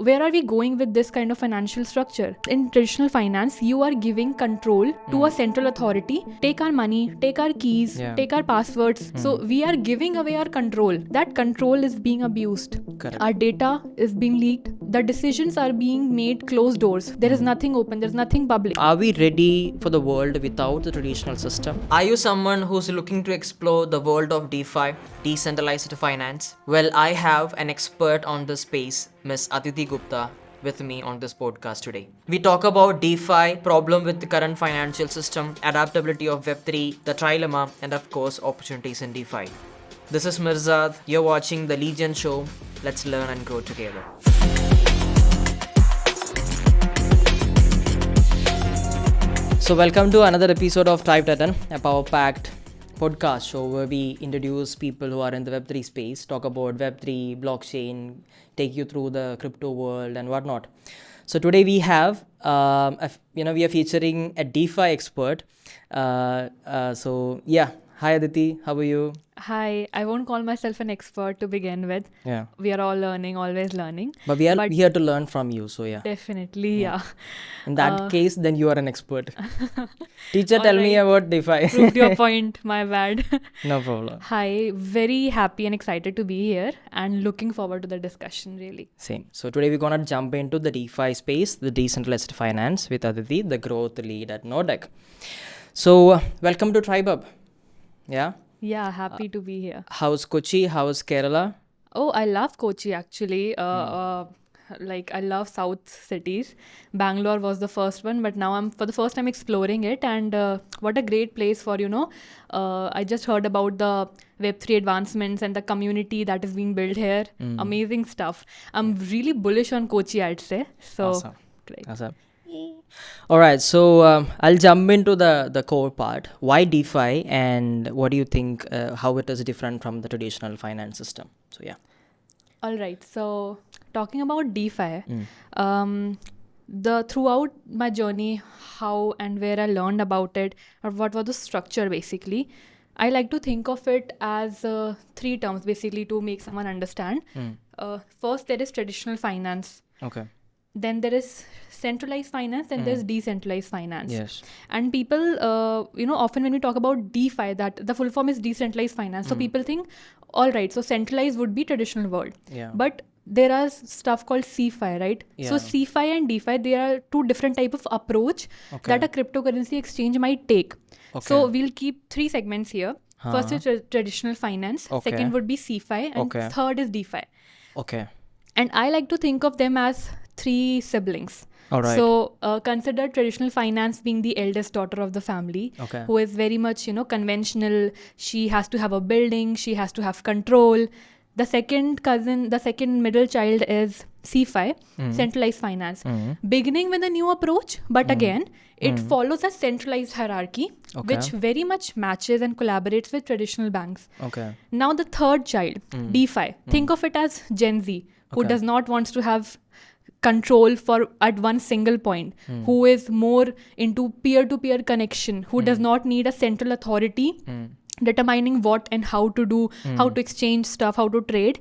where are we going with this kind of financial structure? In traditional finance, you are giving control to a central authority. Take our money, take our keys, take our passwords. So we are giving away our control. That control is being abused. Correct. Our data is being leaked. The decisions are being made closed doors. There is nothing open. There's nothing public. Are we ready for the world without the traditional system? Are you someone who's looking to explore the world of DeFi, Decentralized Finance? Well, I have an expert on this space, Miss Aditi Gupta, with me on this podcast today. We talk about DeFi, problem with the current financial system, adaptability of Web3, the Trilemma, and of course, opportunities in DeFi. This is Mirzad. You're watching The Legion Show. Let's learn and grow together. So welcome to another episode of Type Titan, a power-packed podcast show where we introduce people who are in the Web3 space, talk about Web3, blockchain, take you through the crypto world and whatnot. So today we have, we are featuring a DeFi expert. Hi Aditi, how are you? Hi, I won't call myself an expert to begin with. Yeah. We are all learning, always learning. But we are here to learn from you, so yeah. Definitely, yeah. In that case, then you are an expert. Teacher, tell me about DeFi. Proved your point, my bad. No problem. Hi, very happy and excited to be here and looking forward to the discussion, really. Same. So today we're going to jump into the DeFi space, the Decentralized Finance with Aditi, the growth lead at Nordek. So welcome to TribeHub. Yeah? Yeah, happy to be here. How's Kochi? How's Kerala? Oh, I love Kochi actually. I love South cities. Bangalore was the first one, but now I'm for the first time exploring it. And what a great place for, I just heard about the Web3 advancements and the community that is being built here. Amazing stuff. I'm really bullish on Kochi, I'd say. So, Awesome. Great. Awesome. All right, so I'll jump into the core part. Why DeFi, and what do you think, how it is different from the traditional finance system? So yeah. All right, so talking about DeFi, throughout my journey, how and where I learned about it, or what was the structure basically, I like to think of it as three terms basically to make someone understand. First, there is traditional finance. Okay. Then there is centralized finance and there's decentralized finance. Yes. And people, often when we talk about DeFi, that the full form is decentralized finance. So people think, all right, so centralized would be traditional world. Yeah. But there are stuff called CeFi, right? Yeah. So CeFi and DeFi, they are two different type of approach that a cryptocurrency exchange might take. Okay. So we'll keep three segments here. First is traditional finance. Okay. Second would be CeFi. And third is DeFi. Okay. And I like to think of them as three siblings. All right. So consider traditional finance being the eldest daughter of the family, who is very much, conventional. She has to have a building. She has to have control. The second middle child is CeFi, centralized finance. Beginning with a new approach, but again, it follows a centralized hierarchy, which very much matches and collaborates with traditional banks. Okay. Now the third child, DeFi. Think of it as Gen Z, who does not want to have control at one single point, who is more into peer-to-peer connection, who does not need a central authority determining what and how to do, how to exchange stuff, how to trade.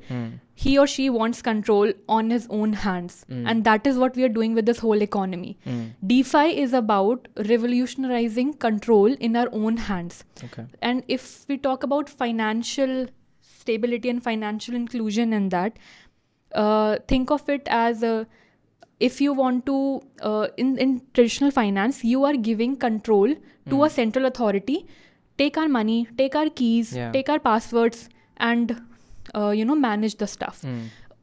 He or she wants control on his own hands. And that is what we are doing with this whole economy. DeFi is about revolutionizing control in our own hands. Okay. And if we talk about financial stability and financial inclusion in that, think of it as if you want to, in traditional finance, you are giving control to a central authority. Take our money, take our keys, take our passwords, and manage the stuff.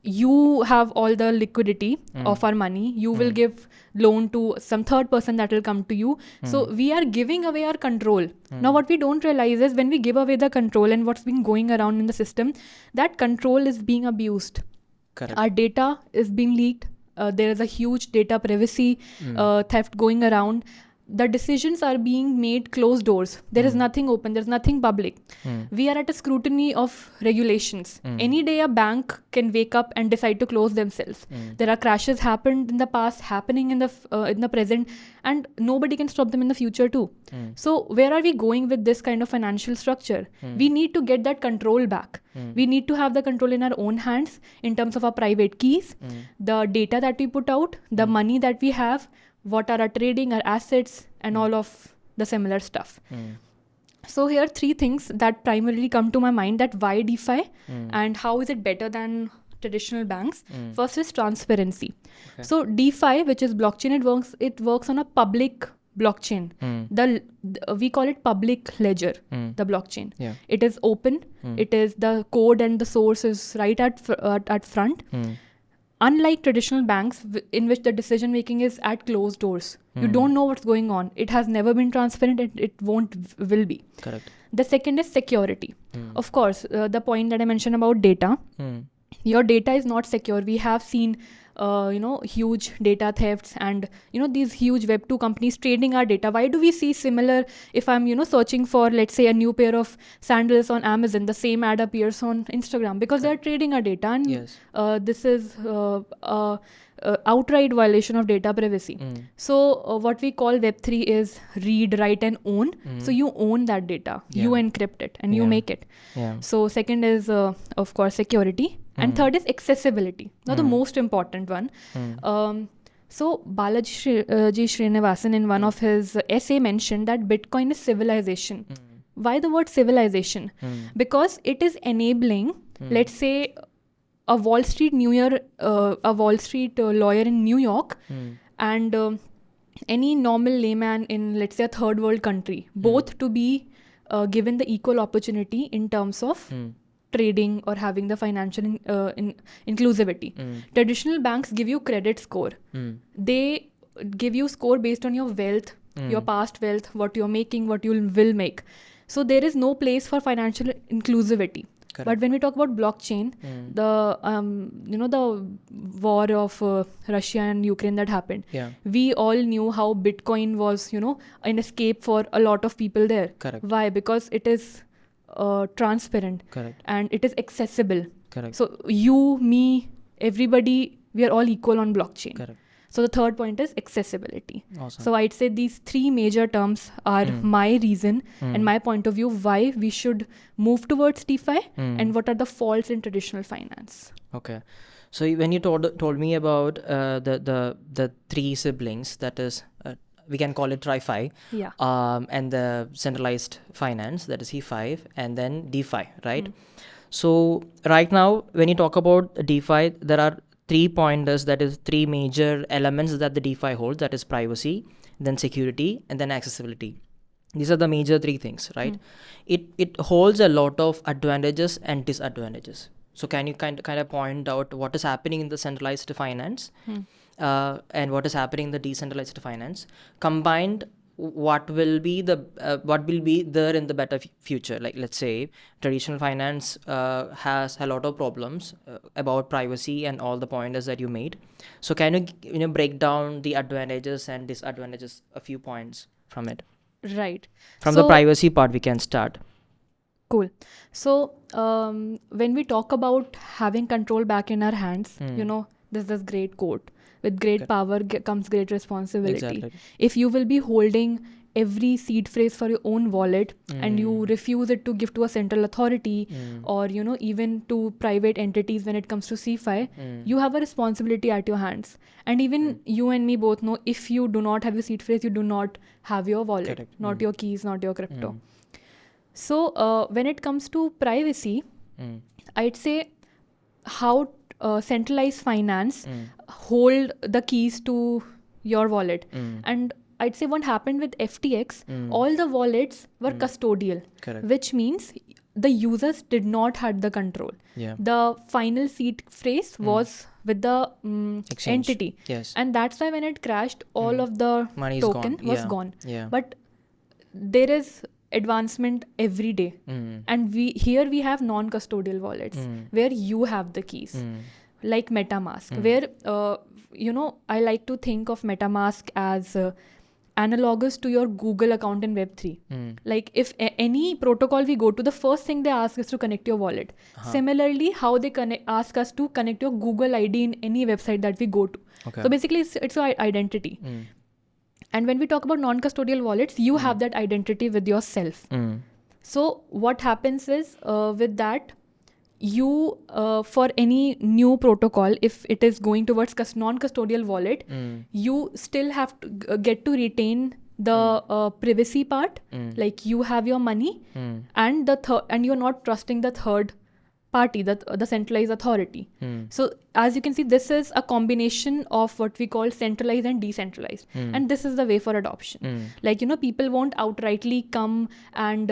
You have all the liquidity of our money. You will give loan to some third person that will come to you. So we are giving away our control. Now what we don't realize is when we give away the control and what's been going around in the system, that control is being abused. Correct. Our data is being leaked. There is a huge data privacy theft going around. the decisions are being made closed doors. There is nothing open, there's nothing public. We are at a scrutiny of regulations. Any day a bank can wake up and decide to close themselves. There are crashes happened in the past, happening in the present, and nobody can stop them in the future too. So where are we going with this kind of financial structure? We need to get that control back. We need to have the control in our own hands in terms of our private keys, the data that we put out, the money that we have, what are our trading, our assets, and all of the similar stuff. So here are 3 things that primarily come to my mind, that why DeFi and how is it better than traditional banks. First is transparency. Okay. So DeFi, which is blockchain, it works on a public blockchain. We call it public ledger, the blockchain. Yeah. It is open. It is the code and the source is right at front. Unlike traditional banks in which the decision making is at closed doors. You don't know what's going on. It has never been transparent and it will be. Correct. The second is security. Of course, the point that I mentioned about data. Your data is not secure. We have seen huge data thefts and these huge Web2 companies trading our data. Why do we see similar? If I'm searching for, let's say, a new pair of sandals on Amazon, the same ad appears on Instagram because they're trading our data, and Yes. this is outright violation of data privacy. So what we call Web3 is read, write, and own. So you own that data, you encrypt it, and you make it. So second is of course security, and third is accessibility. Now the most important one. So Balaji Srinivasan in one of his essay mentioned that Bitcoin is civilization. Why the word civilization? Because it is enabling, let's say, a Wall Street lawyer in New York and any normal layman in, let's say, a third world country, both to be given the equal opportunity in terms of trading or having the financial inclusivity. Traditional banks give you credit score. They give you score based on your wealth, your past wealth, what you're making, what you will make. So there is no place for financial inclusivity. Correct. But when we talk about blockchain, the war of Russia and Ukraine that happened, we all knew how Bitcoin was, an escape for a lot of people there. Correct. Why? Because it is transparent. Correct. And it is accessible. Correct. So you, me, everybody, we are all equal on blockchain. Correct. So the third point is accessibility. Awesome. So I'd say these 3 major terms are my reason and my point of view why we should move towards DeFi and what are the faults in traditional finance. Okay. So when you told me about the 3 siblings, that is we can call it TriFi, and the centralized finance, that is C5, and then DeFi, right? So right now when you talk about DeFi, there are 3 pointers, that is 3 major elements that the DeFi holds, that is privacy, then security, and then accessibility. These are the major 3 things, right? It holds a lot of advantages and disadvantages. So can you kind of point out what is happening in the centralized finance and what is happening in the decentralized finance combined? What will be there in the better future? Like, let's say traditional finance has a lot of problems about privacy and all the pointers that you made. So can you break down the advantages and disadvantages, a few points from it? Right. From the privacy part we can start. Cool. So when we talk about having control back in our hands, there's this great quote: with great power comes great responsibility. Exactly. If you will be holding every seed phrase for your own wallet and you refuse it to give to a central authority or even to private entities when it comes to CeFi, you have a responsibility at your hands. And even you and me both know, if you do not have your seed phrase, you do not have your wallet. Correct. Not your keys, not your crypto. So when it comes to privacy, I'd say how centralized finance hold the keys to your wallet. And I'd say what happened with FTX, all the wallets were custodial. Correct. Which means the users did not have the control. The final seed phrase was with the entity. Yes. And that's why when it crashed, all of the money token was gone. But there is advancement every day. And we have non-custodial wallets where you have the keys. Like MetaMask, where I like to think of MetaMask as analogous to your Google account in Web3. Like if any protocol we go to, the first thing they ask is to connect your wallet. Similarly, how they ask us to connect your Google ID in any website that we go to. So basically, it's your identity. And when we talk about non-custodial wallets, you have that identity with yourself. So what happens is with that, you for any new protocol, if it is going towards non-custodial wallet, you still have to get to retain the privacy part. Like you have your money, and and you're not trusting the third party, the centralized authority. So as you can see, this is a combination of what we call centralized and decentralized, and this is the way for adoption. Like, you know, people won't outrightly come and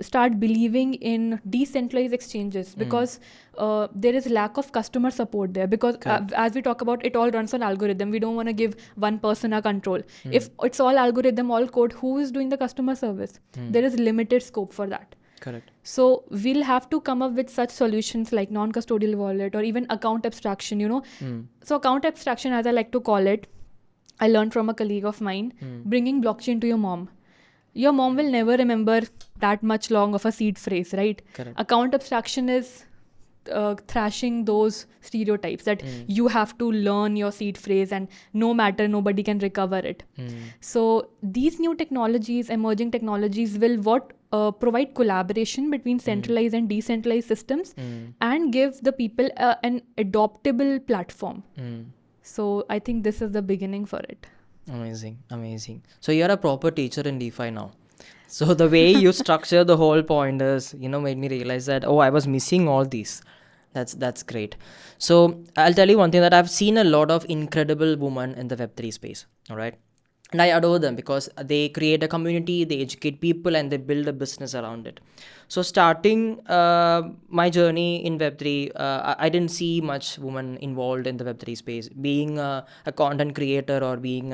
start believing in decentralized exchanges because there is lack of customer support there, because as we talk about, it all runs on algorithm. We don't want to give one person a control. If it's all algorithm, all code, who is doing the customer service? There is limited scope for that. Correct. So we'll have to come up with such solutions like non-custodial wallet or even account abstraction, you know. So account abstraction, as I like to call it, I learned from a colleague of mine, bringing blockchain to your mom. Your mom will never remember that much long of a seed phrase, right? Correct. Account abstraction is thrashing those stereotypes that you have to learn your seed phrase and no matter, nobody can recover it. So these new technologies, emerging technologies, will provide collaboration between centralized and decentralized systems and give the people an adoptable platform. So I think this is the beginning for it. Amazing. So you're a proper teacher in DeFi now. So the way you structure the whole pointers, you know, made me realize that, I was missing all these. That's great. So I'll tell you one thing, that I've seen a lot of incredible women in the Web3 space. All right. And I adore them because they create a community, they educate people, and they build a business around it. So starting my journey in Web3, I didn't see much women involved in the Web3 space. Being a content creator or being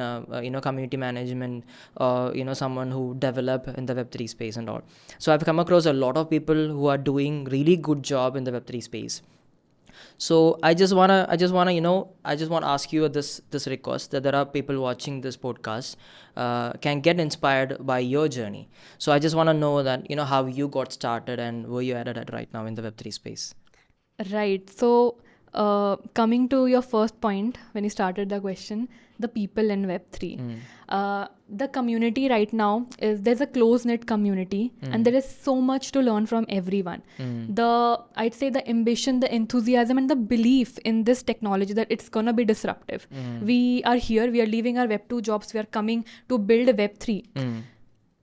community management, someone who develop in the Web3 space and all. So I've come across a lot of people who are doing really good job in the Web3 space. So I just wanna ask you this request, that there are people watching this podcast can get inspired by your journey. So I just want to know that, how you got started and where you're at right now in the Web3 space. Right. So coming to your first point when you started the question, the people in Web3. The community right now there's a close-knit community and there is so much to learn from everyone. I'd say the ambition, the enthusiasm and the belief in this technology that it's gonna be disruptive. We are here, we are leaving our Web2 jobs, we are coming to build a Web3.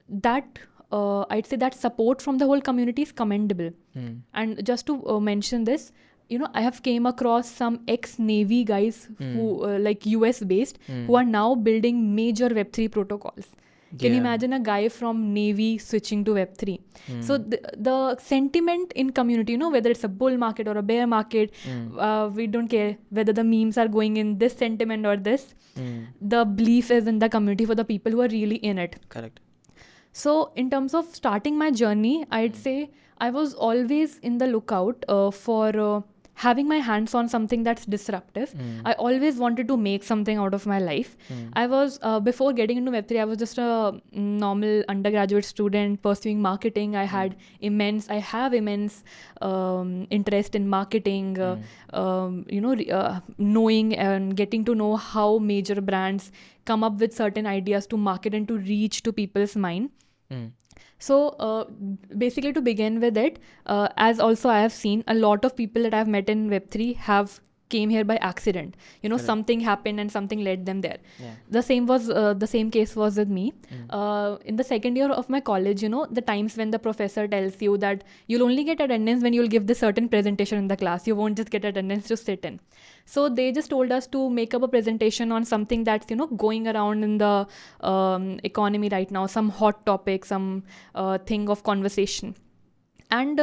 That I'd say that support from the whole community is commendable. And just to mention this, I have came across some ex-Navy guys who like US based who are now building major Web3 protocols. Can you imagine a guy from Navy switching to Web3? So the sentiment in community, whether it's a bull market or a bear market, we don't care whether the memes are going in this sentiment or this. The belief is in the community for the people who are really in it. Correct. So in terms of starting my journey, I'd say I was always in the lookout for having my hands on something that's disruptive. I always wanted to make something out of my life. I was, before getting into Web3, I was just a normal undergraduate student pursuing marketing. I have immense interest in marketing, knowing and getting to know how major brands come up with certain ideas to market and to reach to people's mind. So basically, to begin with it, as also I have seen a lot of people that I've met in Web3 have came here by accident. Something happened and something led them there. The same case was with me. In the second year of my college, the times when the professor tells you that you'll only get attendance when you'll give this certain presentation in the class. You won't just get attendance to sit in. So they just told us to make up a presentation on something that's, going around in the economy right now, some hot topic, some thing of conversation. And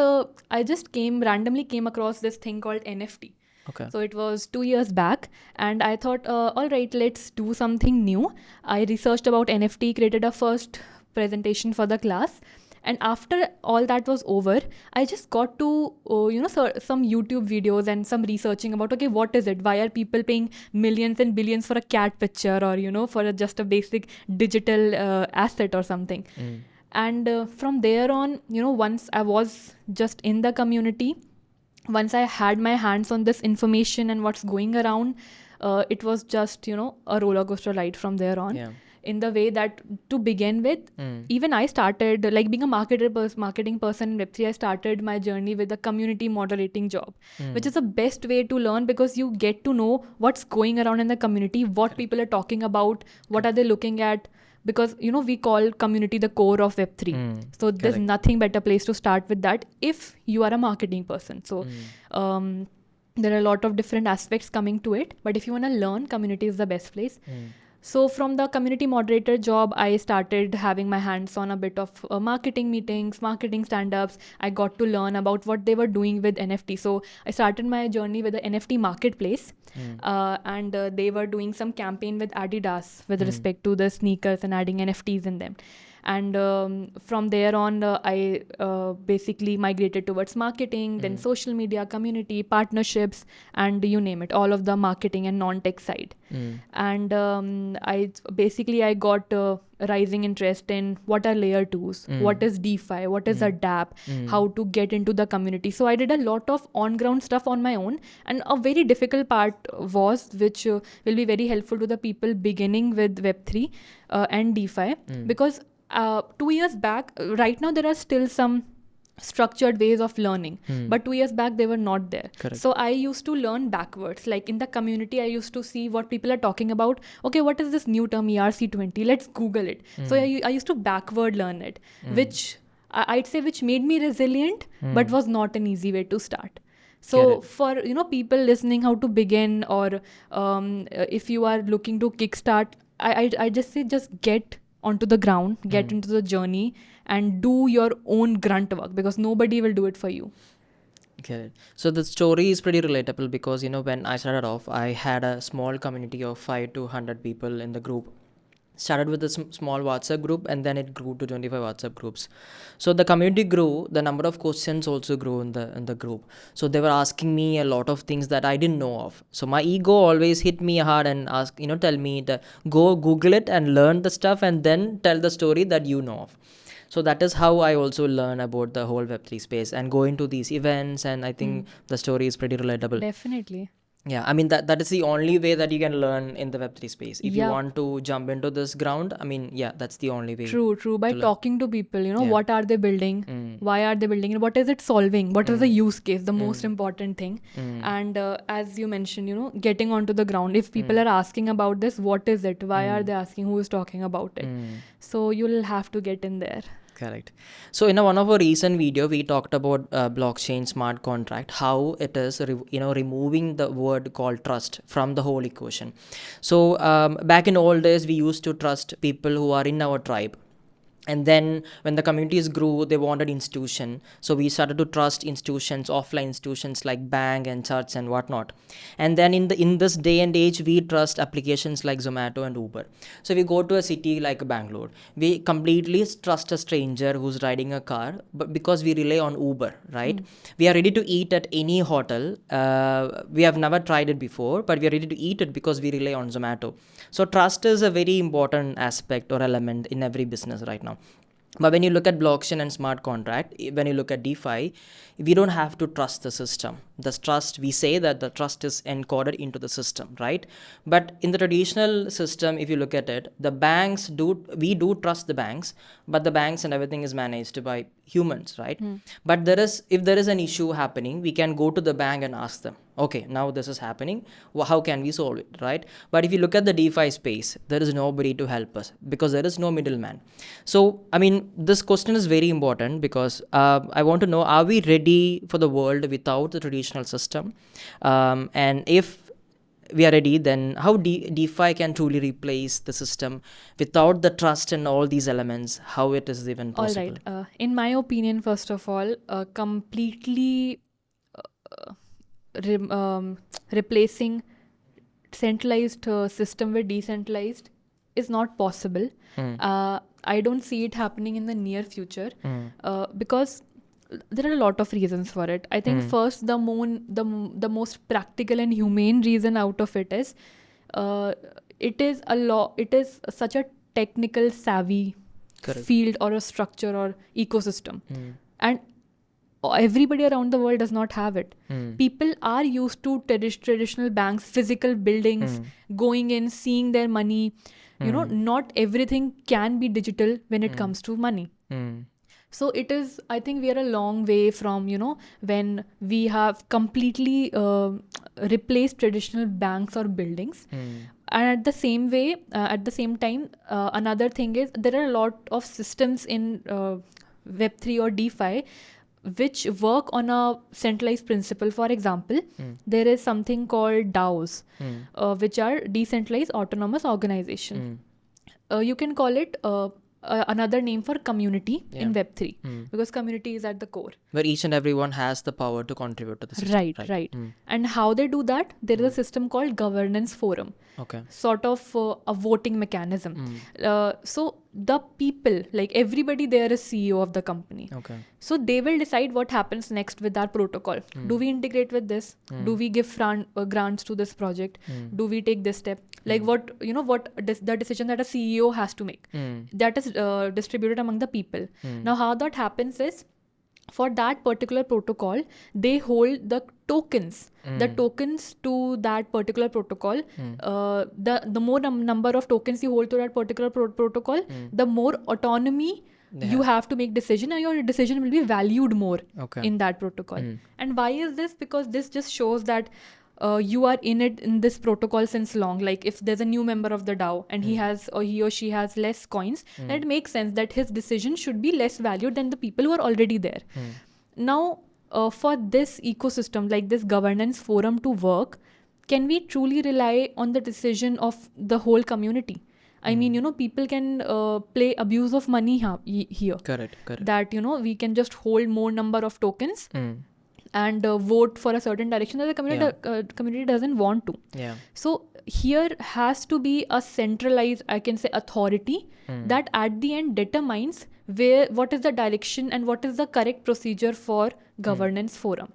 I just randomly came across this thing called NFT. Okay. So it was 2 years back and I thought, all right, let's do something new. I researched about NFT, created a first presentation for the class. And after all that was over, I just got to some YouTube videos and some researching about, okay, what is it, why are people paying millions and billions for a cat picture, or for just a basic digital asset or something. And from there on, once I was just in the community, once I had my hands on this information and what's going around, it was just a roller coaster ride from there on. Yeah. In the way that, to begin with, even I started, like, being a marketing person in Web3. I started my journey with a community moderating job, which is the best way to learn, because you get to know what's going around in the community, what people are talking about, what are they looking at, because we call community the core of Web3. So there's nothing better place to start with that if you are a marketing person. So there are a lot of different aspects coming to it, but if you want to learn, community is the best place. So from the community moderator job, I started having my hands on a bit of marketing meetings, marketing stand-ups. I got to learn about what they were doing with NFT. So I started my journey with the NFT marketplace, and they were doing some campaign with Adidas with respect to the sneakers and adding NFTs in them. And from there on, I basically migrated towards marketing, then social media, community, partnerships, and you name it, all of the marketing and non-tech side. And I got rising interest in what are layer 2s, what is DeFi, what is Adapt, how to get into the community. So I did a lot of on-ground stuff on my own, and a very difficult part was, which will be very helpful to the people beginning with Web3 and DeFi, because 2 years back, right now there are still some structured ways of learning, but 2 years back they were not there. So I used to learn backwards. Like in the community, I used to see what people are talking about. Okay, what is this new term ERC20? Let's Google it. So I used to backward learn it, which I'd say which made me resilient, but was not an easy way to start. So for people listening, how to begin, or if you are looking to kickstart, I just say, just get onto the ground, get into the journey, and do your own grunt work, because nobody will do it for you. Okay. So the story is pretty relatable, because when I started off, I had a small community of 5 to 100 people in the group. Started with a small WhatsApp group, and then it grew to 25 WhatsApp groups. So the community grew, the number of questions also grew in the group. So they were asking me a lot of things that I didn't know of. So my ego always hit me hard and tell me that go Google it and learn the stuff, and then tell the story that you know of. So that is how I also learn about the whole Web3 space and go into these events, and I think the story is pretty relatable. Definitely. Yeah, I mean that is the only way that you can learn in the Web3 space. If you want to jump into this ground, I mean, that's the only way. True. By talking to people, what are they building? Why are they building it? What is it solving? What is the use case? The most important thing. And as you mentioned, getting onto the ground. If people are asking about this, what is it? Why are they asking? Who is talking about it? So you'll have to get in there. Correct. So in one of our recent video, we talked about blockchain smart contract, how it is removing the word called trust from the whole equation. So back in old days, we used to trust people who are in our tribe. And then when the communities grew, they wanted institution. So we started to trust institutions, offline institutions like bank and church and whatnot. And then in this day and age, we trust applications like Zomato and Uber. So we go to a city like Bangalore, we completely trust a stranger who's riding a car, but because we rely on Uber, right? We are ready to eat at any hotel. We have never tried it before, but we are ready to eat it because we rely on Zomato. So trust is a very important aspect or element in every business right now. But when you look at blockchain and smart contract, when you look at DeFi, we don't have to trust the system. The trust, we say that the trust is encoded into the system, right? But in the traditional system, if you look at it, we do trust the banks, but the banks and everything is managed by humans, right? But if there is an issue happening, we can go to the bank and ask them, okay, now this is happening, how can we solve it, right? But if you look at the DeFi space, there is nobody to help us because there is no middleman. So I mean, this question is very important because I want to know, are we ready for the world without the traditional system? And if we are ready, then how DeFi can truly replace the system without the trust and all these elements, how it is even possible? All right. In my opinion, first of all, completely replacing centralized system with decentralized is not possible. I don't see it happening in the near future because there are a lot of reasons for it. I think first, the most practical and humane reason out of it is it is such a technical savvy field or a structure or ecosystem, and everybody around the world does not have it. People are used to traditional banks, physical buildings, going in, seeing their money. Not everything can be digital when it comes to money. So it is, I think we are a long way from, when we have completely replaced traditional banks or buildings. And at the same time, another thing is there are a lot of systems in Web3 or DeFi which work on a centralized principle. For example, there is something called DAOs, which are decentralized autonomous organization. You can call it another name for community in Web3, because community is at the core. Where each and everyone has the power to contribute to the system. Right. And how they do that, there is a system called governance forum. Sort of a voting mechanism. So the people, like everybody there is CEO of the company. So they will decide what happens next with our protocol. Do we integrate with this? Do we give grants to this project? Do we take this step? Like the decision that a CEO has to make. That is distributed among the people. Now how that happens is, for that particular protocol, they hold the tokens. The tokens to that particular protocol, the more number of tokens you hold to that particular protocol, the more autonomy you have to make decision, and your decision will be valued more in that protocol. And why is this? Because this just shows that you are in this protocol since long. Like if there's a new member of the DAO and he or she has less coins, then it makes sense that his decision should be less valued than the people who are already there. Now, for this ecosystem, like this governance forum to work, can we truly rely on the decision of the whole community? I mean, people can play abuse of money here. Correct. That, we can just hold more number of tokens and vote for a certain direction that the community doesn't want to. So here has to be a centralized, I can say, authority that at the end determines what is the direction and what is the correct procedure for governance forum.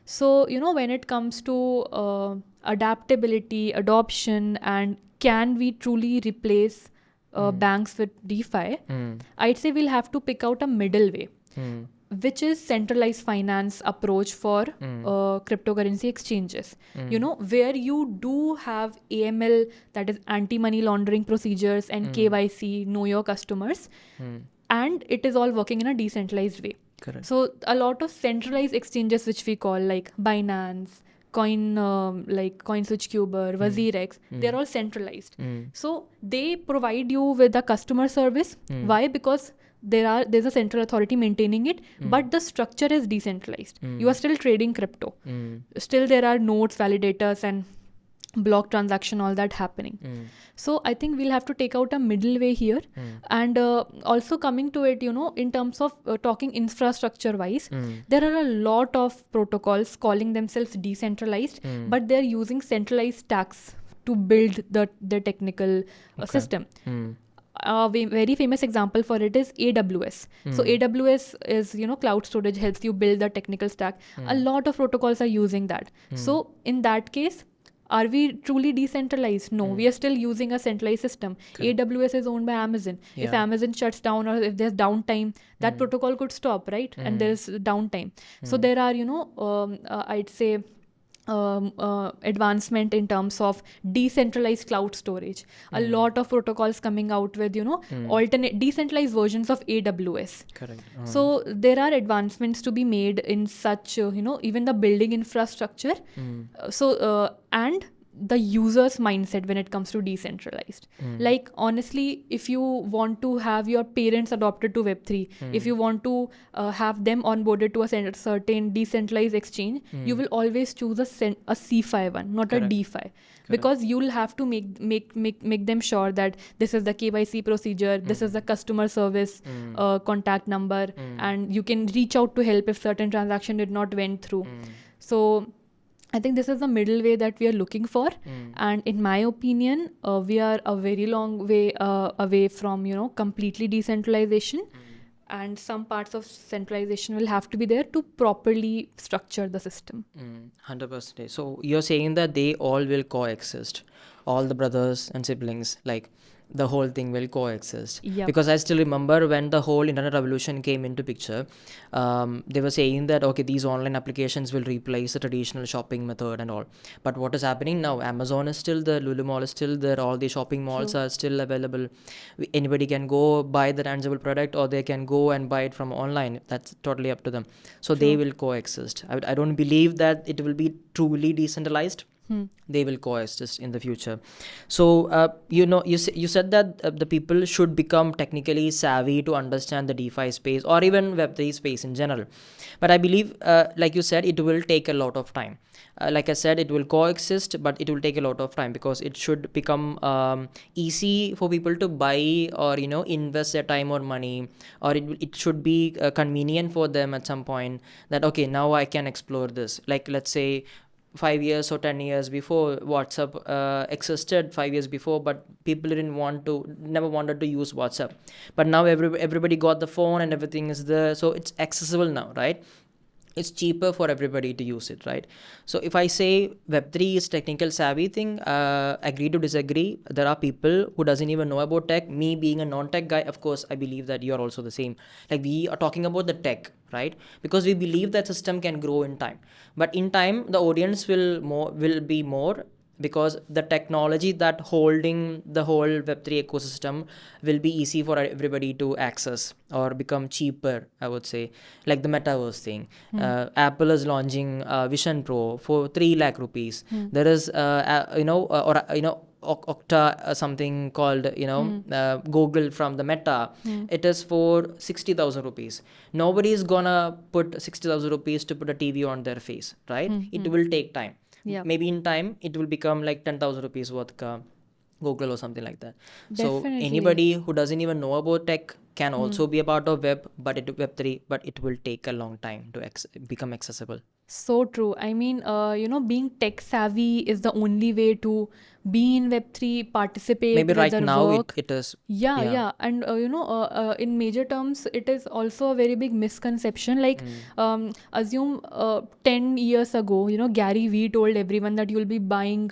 So, when it comes to adaptability, adoption, and can we truly replace banks with DeFi, I'd say we'll have to pick out a middle way, which is centralized finance approach for cryptocurrency exchanges. Where you do have AML, that is anti-money laundering procedures, and KYC, know your customers, and it is all working in a decentralized way. So a lot of centralized exchanges, which we call like Binance, CoinSwitchCuber, WazirX, they're all centralized. So they provide you with a customer service. Why? Because there's a central authority maintaining it, but the structure is decentralized. You are still trading crypto. Still there are nodes, validators, and block transaction, all that happening. So I think we'll have to take out a middle way here. And also coming to it, in terms of talking infrastructure wise, there are a lot of protocols calling themselves decentralized, but they're using centralized stacks to build the technical system. A very famous example for it is AWS. So AWS is, cloud storage, helps you build the technical stack. A lot of protocols are using that. So in that case, are we truly decentralized? No, we are still using a centralized system. AWS is owned by Amazon. If Amazon shuts down or if there's downtime, that protocol could stop, right? And there's downtime. So there are, I'd say, advancement in terms of decentralized cloud storage. A lot of protocols coming out with, alternate decentralized versions of AWS. So there are advancements to be made in such, even the building infrastructure. And the user's mindset when it comes to decentralized. Like, honestly, if you want to have your parents adopted to Web3, if you want to have them onboarded to a certain decentralized exchange, you will always choose a CeFi one, not a DeFi. Because you'll have to make them sure that this is the KYC procedure, this is the customer service contact number, and you can reach out to help if certain transaction did not went through. So I think this is the middle way that we are looking for. And in my opinion, we are a very long way away from, completely decentralization. And some parts of centralization will have to be there to properly structure the system. 100%. So you're saying that they all will coexist, all the brothers and siblings, like the whole thing will coexist. Yep. Because I still remember when the whole internet revolution came into picture, they were saying that okay, these online applications will replace the traditional shopping method and all. But what is happening now? Amazon is still there, Lulu Mall is still there, all the shopping malls are still available. Anybody can go buy the tangible product, or they can go and buy it from online. That's totally up to them. So they will coexist. I don't believe that it will be truly decentralized. They will coexist in the future. So you said that the people should become technically savvy to understand the DeFi space or even Web3 space in general. But I believe, like you said, it will take a lot of time. Like I said, it will coexist, but it will take a lot of time because it should become easy for people to buy or invest their time or money, or it should be convenient for them at some point that okay, now I can explore this. Like let's say 5 years or 10 years before, WhatsApp existed 5 years before, but people never wanted to use WhatsApp. But now everybody got the phone and everything is there, so it's accessible now, right? It's cheaper for everybody to use it, right? So if I say Web3 is technical savvy thing, agree to disagree. There are people who doesn't even know about tech. Me being a non-tech guy, of course, I believe that you're also the same. Like we are talking about the tech, right? Because we believe that system can grow in time. But in time, the audience will be more, because the technology that holding the whole Web3 ecosystem will be easy for everybody to access or become cheaper, I would say. Like the metaverse thing. Apple is launching Vision Pro for 3 lakh rupees. There is, Okta, something called, Google from the Meta. It is for 60,000 rupees. Nobody is gonna put 60,000 rupees to put a TV on their face, right? It will take time. Yeah. Maybe in time it will become like 10,000 rupees worth ka Google or something like that. So anybody who doesn't even know about tech can also be a part of Web3, but it will take a long time to become accessible. So true. I mean, being tech savvy is the only way to be in Web3, participate. Maybe right whether now work. it is. Yeah. And, in major terms, it is also a very big misconception. Like, assume 10 years ago, Gary Vee told everyone that you'll be buying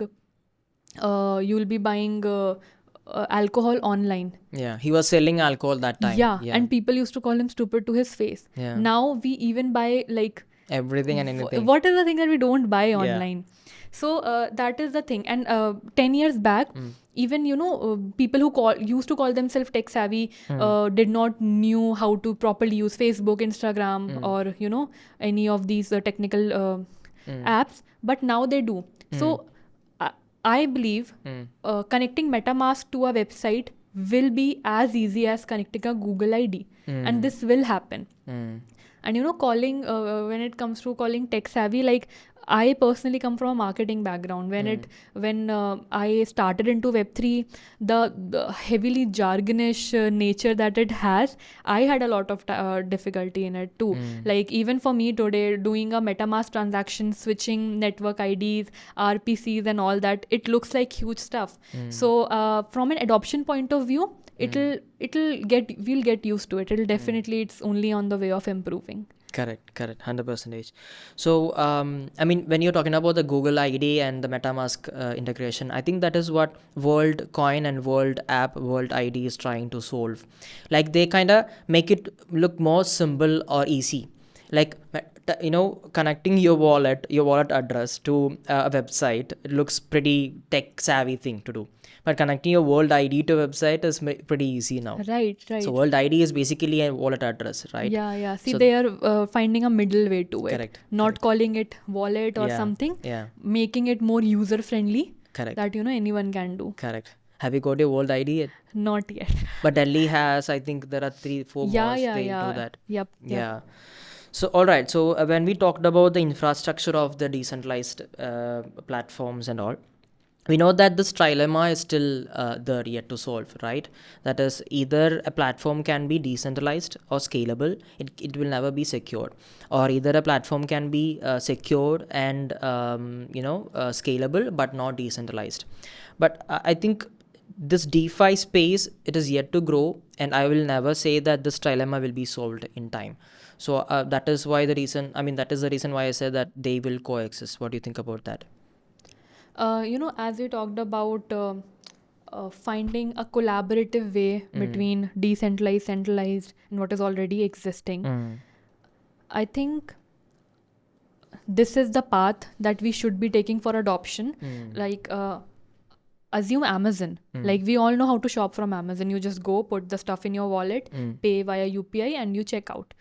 alcohol online. Yeah, he was selling alcohol that time. Yeah, and people used to call him stupid to his face. Yeah. Now we even buy like everything and anything. What is the thing that we don't buy online? So that is the thing. And 10 years back, even people who used to call themselves tech savvy did not knew how to properly use Facebook, Instagram, or any of these technical apps. But now they do. So I believe connecting MetaMask to a website will be as easy as connecting a Google ID, and this will happen. And calling when it comes to calling tech savvy, like I personally come from a marketing background. When I started into Web3, the heavily jargonish nature that it has, I had a lot of difficulty in it too. Like even for me today, doing a MetaMask transaction, switching network IDs, RPCs and all that, it looks like huge stuff. So from an adoption point of view, we'll get used to it. Definitely, it's only on the way of improving. Correct, 100%. So, I mean, when you're talking about the Google ID and the MetaMask integration, I think that is what World Coin and World App, World ID is trying to solve. Like they kind of make it look more simple or easy. Like, connecting your wallet address to a website, it looks pretty tech savvy thing to do. But connecting your World ID to a website is pretty easy now. Right. So World ID is basically a wallet address, right? Yeah. See, they are finding a middle way to it. Correct. Not calling it wallet or something. Yeah. Making it more user friendly. Correct. That anyone can do. Correct. Have you got your World ID yet? Not yet. But Delhi has, I think there are 3-4 malls they do that. Yep. Yeah. So all right. So when we talked about the infrastructure of the decentralized platforms and all, we know that this trilemma is still there yet to solve, right? That is, either a platform can be decentralized or scalable, it will never be secured, or either a platform can be secured and scalable but not decentralized. But I think this DeFi space, it is yet to grow, and I will never say that this trilemma will be solved in time. So that is the reason why I said that they will coexist. What do you think about that? As we talked about finding a collaborative way between decentralized, centralized, and what is already existing, I think this is the path that we should be taking for adoption. Like, assume Amazon. Like, we all know how to shop from Amazon. You just go, put the stuff in your wallet, pay via UPI, and you check out.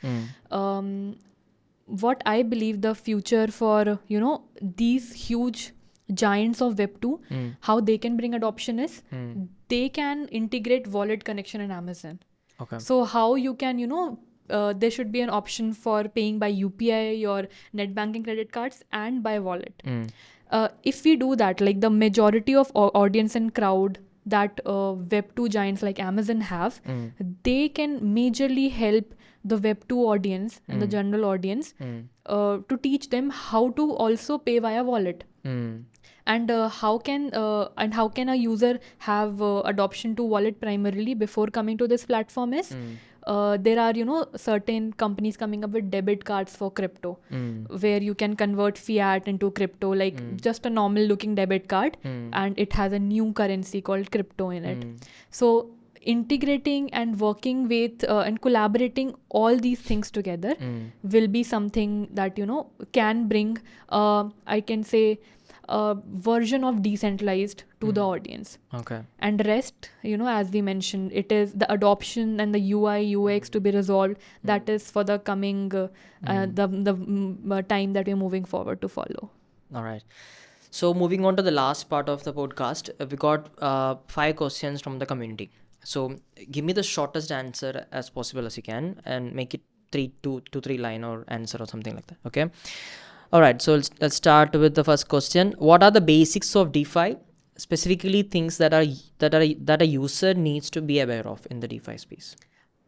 What I believe the future for, these huge giants of Web 2, how they can bring adoption is they can integrate wallet connection in Amazon. Okay. So how you can, there should be an option for paying by UPI or net banking credit cards and by wallet. If we do that, like the majority of audience and crowd that Web 2 giants like Amazon have, they can majorly help the Web 2 audience and the general audience to teach them how to also pay via wallet. And how can a user have adoption to wallet primarily before coming to this platform is there are certain companies coming up with debit cards for crypto, where you can convert fiat into crypto, like just a normal looking debit card, and it has a new currency called crypto in it. So integrating and working with and collaborating all these things together will be something that can bring I can say a version of decentralized to the audience. Okay. And rest, as we mentioned, it is the adoption and the UI UX to be resolved. That is for the coming the time that we're moving forward to follow. All right. So moving on to the last part of the podcast, we got 5 questions from the community. So give me the shortest answer as possible as you can, and make it 3 to 3 line or answer or something like that. Okay. All right. So let's start with the first question. What are the basics of DeFi? Specifically, things that a user needs to be aware of in the DeFi space.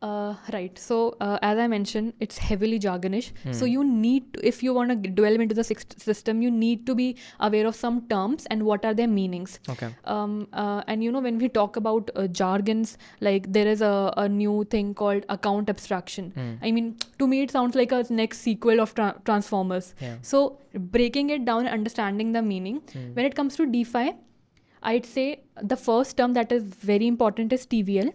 Right. So as I mentioned, it's heavily jargonish. So you need to, if you want to delve into the system, you need to be aware of some terms and what are their meanings. Okay. And when we talk about jargons, like there is a new thing called account abstraction. I mean, to me, it sounds like a next sequel of Transformers. Yeah. So breaking it down and understanding the meaning. When it comes to DeFi, I'd say the first term that is very important is TVL,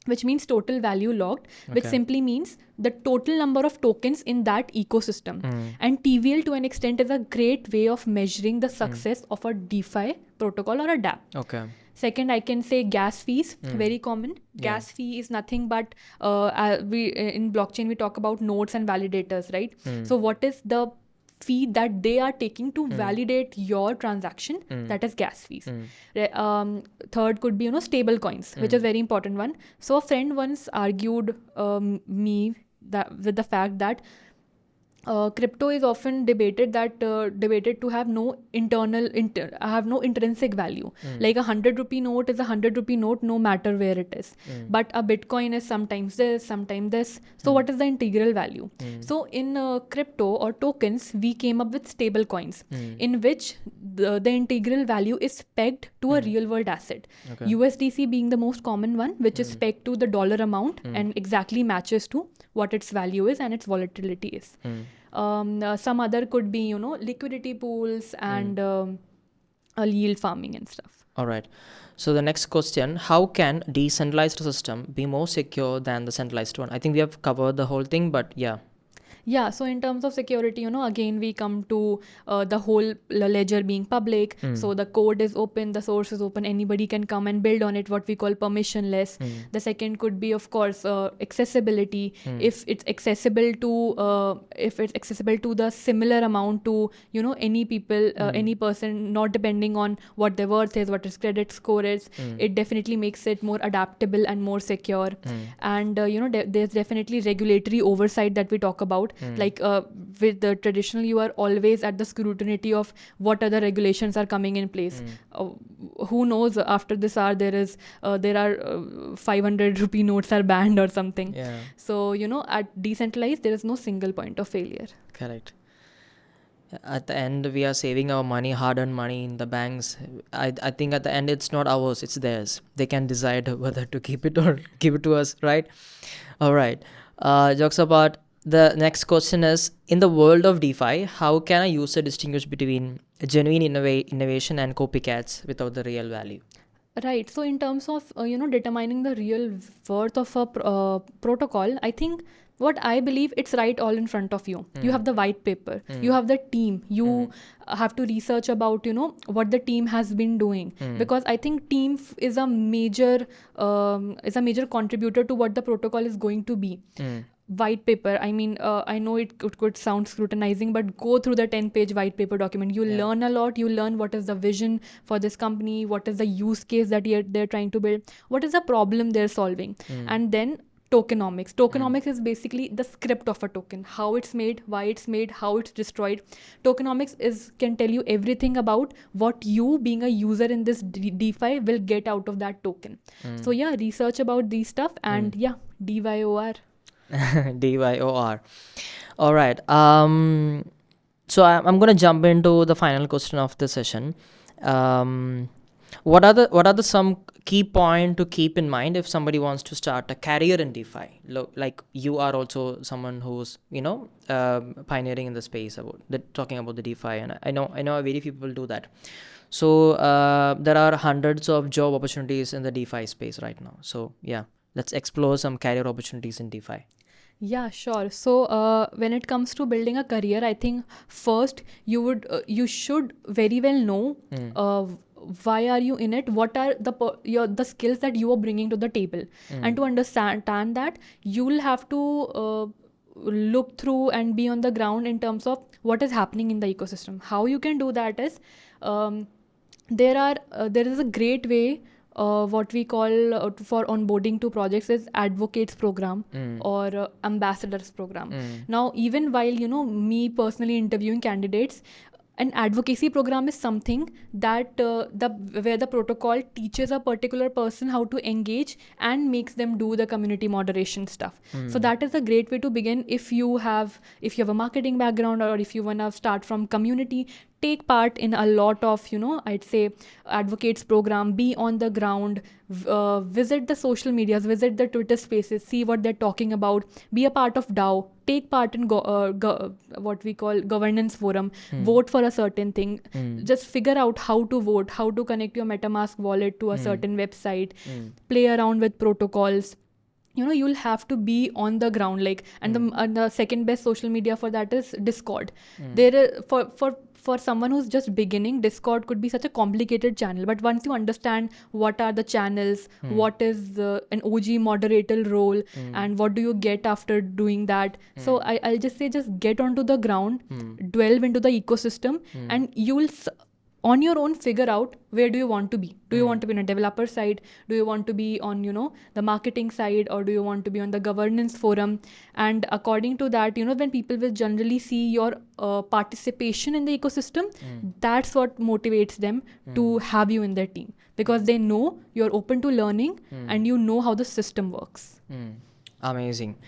which means total value locked, which simply means the total number of tokens in that ecosystem. And TVL to an extent is a great way of measuring the success of a DeFi protocol or a dApp. Okay. Second, I can say gas fees, very common. Gas fee is nothing but, in blockchain, we talk about nodes and validators, right? So what is the fee that they are taking to validate your transaction? That is gas fees. Third could be stable coins, which is very important one. So a friend once argued me that with the fact that crypto is often debated to have no intrinsic value. Like a 100 rupee note is a 100 rupee note no matter where it is. But a Bitcoin is sometimes this, sometimes this. So what is the integral value? So in crypto or tokens, we came up with stable coins in which the integral value is pegged to a real world asset. USDC being the most common one, which is pegged to the dollar amount and exactly matches to what its value is and its volatility is. Some other could be, liquidity pools and yield farming and stuff. All right. So the next question, how can decentralized system be more secure than the centralized one? I think we have covered the whole thing, but yeah. Yeah, so in terms of security, again, we come to the whole ledger being public. So the code is open, the source is open, anybody can come and build on it, what we call permissionless. The second could be, of course, accessibility. If it's accessible to the similar amount to, any people, any person, not depending on what their worth is, what his credit score is, it definitely makes it more adaptable and more secure. And, there's definitely regulatory oversight that we talk about. Like with the traditional, you are always at the scrutiny of what other regulations are coming in place. Who knows, after this hour there are 500 rupee notes are banned or something. So at decentralized there is no single point of failure. Correct. At the end, we are saving our money, hard-earned money in the banks. I think at the end it's not ours, it's theirs. They can decide whether to keep it or give it to us, right? All right. Jokes apart, the next question is, in the world of DeFi, how can a user distinguish between genuine innovation and copycats without the real value? Right. So in terms of determining the real worth of a protocol, I think what I believe, it's right all in front of you. You have the white paper. You have the team. You have to research about what the team has been doing, because I think team is a major contributor to what the protocol is going to be. White paper, I mean, I know it could sound scrutinizing, but go through the 10-page white paper document. You learn a lot. You learn what is the vision for this company, what is the use case that they're trying to build, what is the problem they're solving. And then tokenomics is basically the script of a token, how it's made, why it's made, how it's destroyed. Tokenomics can tell you everything about what you, being a user in this DeFi, will get out of that token. So yeah, research about these stuff, and DYOR. DYOR. All right. So I'm going to jump into the final question of the session. What are the some key point to keep in mind if somebody wants to start a career in DeFi? Like you are also someone who's pioneering in the space about talking about the DeFi, and I know very few people do that. So there are hundreds of job opportunities in the DeFi space right now. So yeah, let's explore some career opportunities in DeFi. Yeah, sure. So when it comes to building a career, I think first you should very well know why are you in it, what are the skills that you are bringing to the table. And to understand that, you'll have to look through and be on the ground in terms of what is happening in the ecosystem. How you can do that is, there is a great way. What we call for onboarding to projects is advocates program or ambassadors program. Now, even while me personally interviewing candidates, an advocacy program is something that where the protocol teaches a particular person how to engage and makes them do the community moderation stuff. So that is a great way to begin. If you have a marketing background, or if you want to start from community, take part in a lot of I'd say advocates program. Be on the ground, visit the social medias, visit the Twitter spaces, see what they're talking about, be a part of DAO, take part in what we call governance forum, vote for a certain thing, just figure out how to vote, how to connect your MetaMask wallet to a certain website, play around with protocols. You'll have to be on the ground, and the second best social media for that is Discord. There is, for someone who's just beginning, Discord could be such a complicated channel, but once you understand what are the channels, what is an OG moderator role, and what do you get after doing that. So I'll just say, just get onto the ground, delve into the ecosystem, and you'll on your own figure out where do you want to be. Do you want to be on a developer side? Do you want to be on the marketing side, or do you want to be on the governance forum? And according to that, when people will generally see your participation in the ecosystem, that's what motivates them to have you in their team, because they know you're open to learning and you know how the system works. Amazing.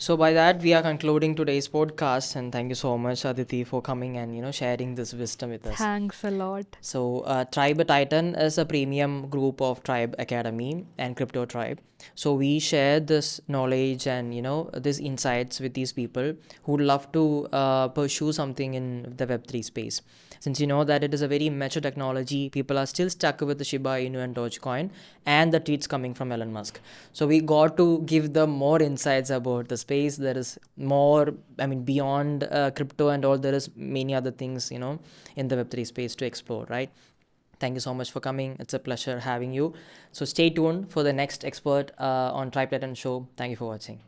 So by that, we are concluding today's podcast, and thank you so much, Aditi, for coming and sharing this wisdom with us. Thanks a lot. So Tribe Titan is a premium group of Tribe Academy and Crypto Tribe. So we share this knowledge and these insights with these people who love to pursue something in the Web3 space. Since you know that it is a very mature technology, people are still stuck with the Shiba Inu and Dogecoin and the tweets coming from Elon Musk. So we got to give them more insights about the space. There is more, beyond crypto and all, there is many other things, in the Web3 space to explore, right? Thank you so much for coming. It's a pleasure having you. So stay tuned for the next expert on Tribe Titan show. Thank you for watching.